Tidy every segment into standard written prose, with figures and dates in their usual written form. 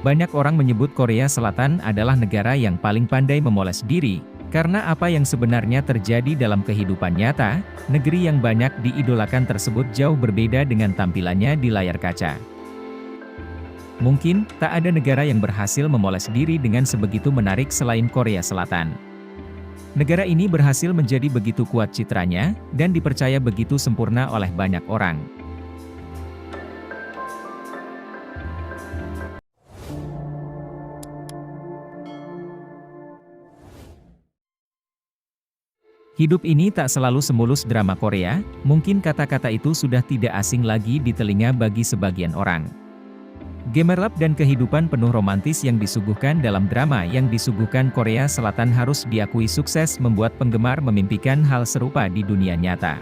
Banyak orang menyebut Korea Selatan adalah negara yang paling pandai memoles diri, karena apa yang sebenarnya terjadi dalam kehidupan nyata, negeri yang banyak diidolakan tersebut jauh berbeda dengan tampilannya di layar kaca. Mungkin, tak ada negara yang berhasil memoles diri dengan sebegitu menarik selain Korea Selatan. Negara ini berhasil menjadi begitu kuat citranya, dan dipercaya begitu sempurna oleh banyak orang. Hidup ini tak selalu semulus drama Korea, mungkin kata-kata itu sudah tidak asing lagi di telinga bagi sebagian orang. Gemerlap dan kehidupan penuh romantis yang disuguhkan dalam drama yang disuguhkan Korea Selatan harus diakui sukses membuat penggemar memimpikan hal serupa di dunia nyata.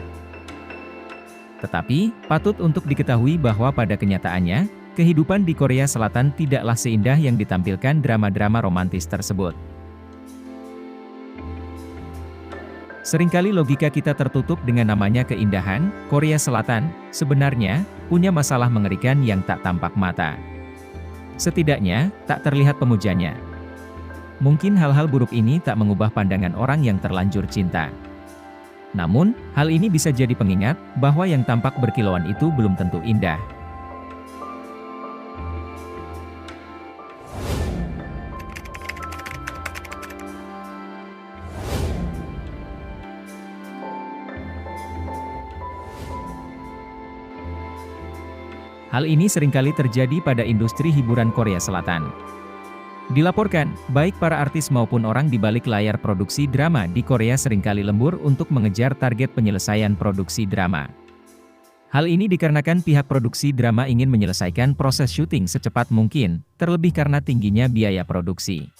Tetapi, patut untuk diketahui bahwa pada kenyataannya, kehidupan di Korea Selatan tidaklah seindah yang ditampilkan drama-drama romantis tersebut. Seringkali logika kita tertutup dengan namanya keindahan. Korea Selatan, sebenarnya, punya masalah mengerikan yang tak tampak mata. Setidaknya, tak terlihat pemujanya. Mungkin hal-hal buruk ini tak mengubah pandangan orang yang terlanjur cinta. Namun, hal ini bisa jadi pengingat, bahwa yang tampak berkilauan itu belum tentu indah. Hal ini seringkali terjadi pada industri hiburan Korea Selatan. Dilaporkan, baik para artis maupun orang di balik layar produksi drama di Korea seringkali lembur untuk mengejar target penyelesaian produksi drama. Hal ini dikarenakan pihak produksi drama ingin menyelesaikan proses syuting secepat mungkin, terlebih karena tingginya biaya produksi.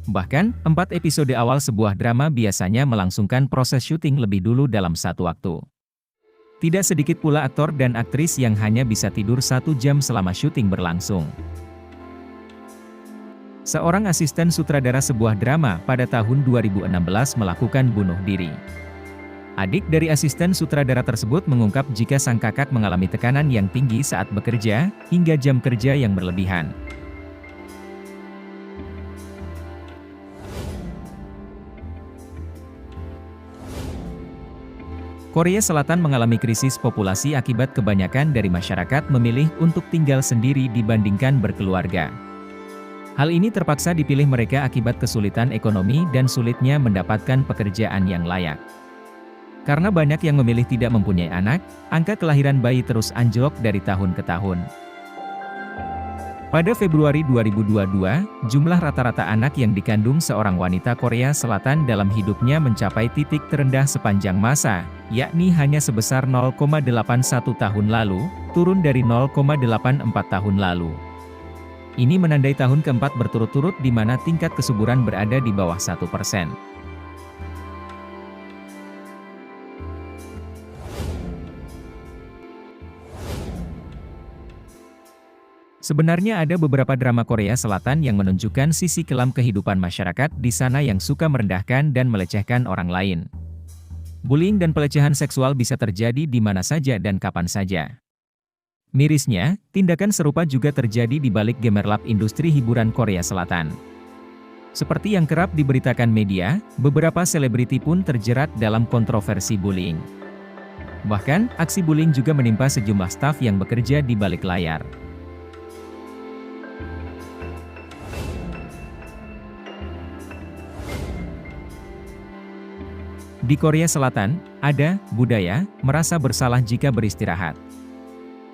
Bahkan, 4 episode awal sebuah drama biasanya melangsungkan proses syuting lebih dulu dalam satu waktu. Tidak sedikit pula aktor dan aktris yang hanya bisa tidur 1 jam selama syuting berlangsung. Seorang asisten sutradara sebuah drama pada tahun 2016 melakukan bunuh diri. Adik dari asisten sutradara tersebut mengungkap jika sang kakak mengalami tekanan yang tinggi saat bekerja, hingga jam kerja yang berlebihan. Korea Selatan mengalami krisis populasi akibat kebanyakan dari masyarakat memilih untuk tinggal sendiri dibandingkan berkeluarga. Hal ini terpaksa dipilih mereka akibat kesulitan ekonomi dan sulitnya mendapatkan pekerjaan yang layak. Karena banyak yang memilih tidak mempunyai anak, angka kelahiran bayi terus anjlok dari tahun ke tahun. Pada Februari 2022, jumlah rata-rata anak yang dikandung seorang wanita Korea Selatan dalam hidupnya mencapai titik terendah sepanjang masa, yakni hanya sebesar 0,81 tahun lalu, turun dari 0,84 tahun lalu. Ini menandai tahun keempat berturut-turut di mana tingkat kesuburan berada di bawah 1%. Sebenarnya ada beberapa drama Korea Selatan yang menunjukkan sisi kelam kehidupan masyarakat di sana yang suka merendahkan dan melecehkan orang lain. Bullying dan pelecehan seksual bisa terjadi di mana saja dan kapan saja. Mirisnya, tindakan serupa juga terjadi di balik gemerlap industri hiburan Korea Selatan. Seperti yang kerap diberitakan media, beberapa selebriti pun terjerat dalam kontroversi bullying. Bahkan, aksi bullying juga menimpa sejumlah staf yang bekerja di balik layar. Di Korea Selatan, ada budaya merasa bersalah jika beristirahat.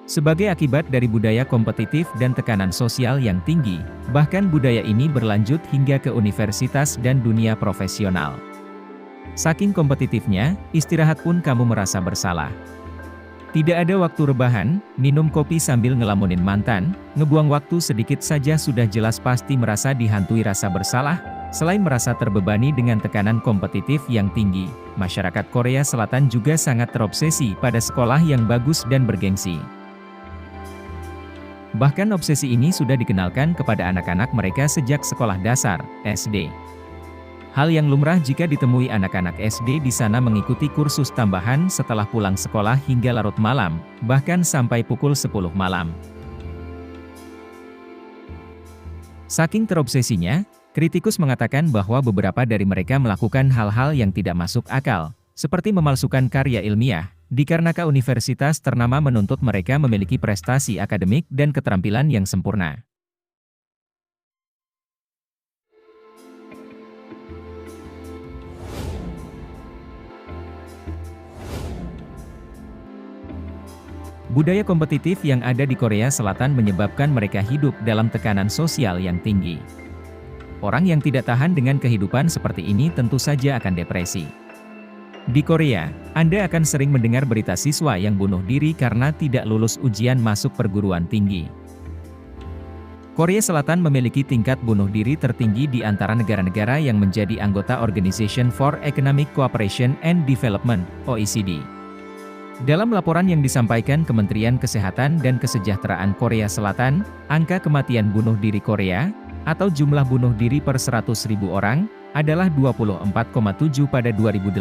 Sebagai akibat dari budaya kompetitif dan tekanan sosial yang tinggi, bahkan budaya ini berlanjut hingga ke universitas dan dunia profesional. Saking kompetitifnya, istirahat pun kamu merasa bersalah. Tidak ada waktu rebahan, minum kopi sambil ngelamunin mantan, ngebuang waktu sedikit saja sudah jelas pasti merasa dihantui rasa bersalah. Selain merasa terbebani dengan tekanan kompetitif yang tinggi, masyarakat Korea Selatan juga sangat terobsesi pada sekolah yang bagus dan bergengsi. Bahkan obsesi ini sudah dikenalkan kepada anak-anak mereka sejak sekolah dasar, SD. Hal yang lumrah jika ditemui anak-anak SD di sana mengikuti kursus tambahan setelah pulang sekolah hingga larut malam, bahkan sampai pukul 10 malam. Saking terobsesinya, kritikus mengatakan bahwa beberapa dari mereka melakukan hal-hal yang tidak masuk akal, seperti memalsukan karya ilmiah, dikarenakan universitas ternama menuntut mereka memiliki prestasi akademik dan keterampilan yang sempurna. Budaya kompetitif yang ada di Korea Selatan menyebabkan mereka hidup dalam tekanan sosial yang tinggi. Orang yang tidak tahan dengan kehidupan seperti ini tentu saja akan depresi. Di Korea, Anda akan sering mendengar berita siswa yang bunuh diri karena tidak lulus ujian masuk perguruan tinggi. Korea Selatan memiliki tingkat bunuh diri tertinggi di antara negara-negara yang menjadi anggota Organization for Economic Cooperation and Development, OECD. Dalam laporan yang disampaikan Kementerian Kesehatan dan Kesejahteraan Korea Selatan, angka kematian bunuh diri Korea, atau jumlah bunuh diri per 100.000 orang, adalah 24,7 pada 2018.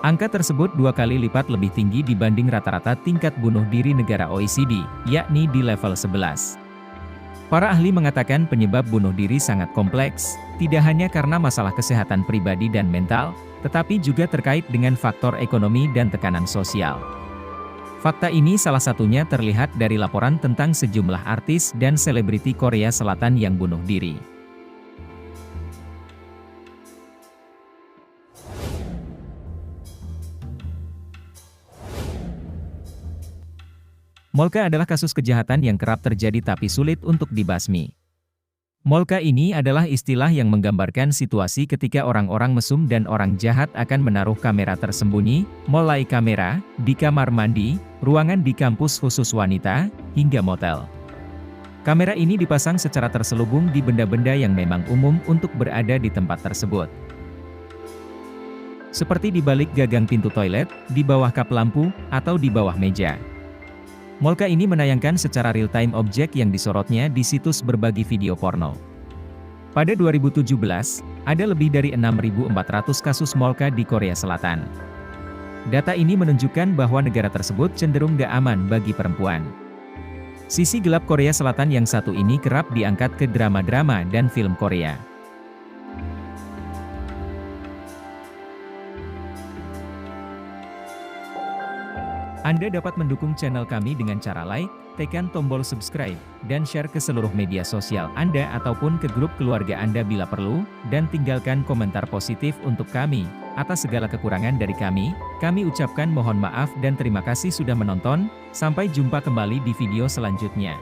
Angka tersebut 2 kali lipat lebih tinggi dibanding rata-rata tingkat bunuh diri negara OECD, yakni di level 11. Para ahli mengatakan penyebab bunuh diri sangat kompleks, tidak hanya karena masalah kesehatan pribadi dan mental, tetapi juga terkait dengan faktor ekonomi dan tekanan sosial. Fakta ini salah satunya terlihat dari laporan tentang sejumlah artis dan selebriti Korea Selatan yang bunuh diri. Molka adalah kasus kejahatan yang kerap terjadi tapi sulit untuk dibasmi. Molka ini adalah istilah yang menggambarkan situasi ketika orang-orang mesum dan orang jahat akan menaruh kamera tersembunyi, mulai kamera, di kamar mandi, ruangan di kampus khusus wanita, hingga motel. Kamera ini dipasang secara terselubung di benda-benda yang memang umum untuk berada di tempat tersebut. Seperti di balik gagang pintu toilet, di bawah kap lampu, atau di bawah meja. Molka ini menayangkan secara real-time objek yang disorotnya di situs berbagi video porno. Pada 2017, ada lebih dari 6.400 kasus molka di Korea Selatan. Data ini menunjukkan bahwa negara tersebut cenderung gak aman bagi perempuan. Sisi gelap Korea Selatan yang satu ini kerap diangkat ke drama-drama dan film Korea. Anda dapat mendukung channel kami dengan cara like, tekan tombol subscribe, dan share ke seluruh media sosial Anda ataupun ke grup keluarga Anda bila perlu, dan tinggalkan komentar positif untuk kami. Atas segala kekurangan dari kami ucapkan mohon maaf dan terima kasih sudah menonton, sampai jumpa kembali di video selanjutnya.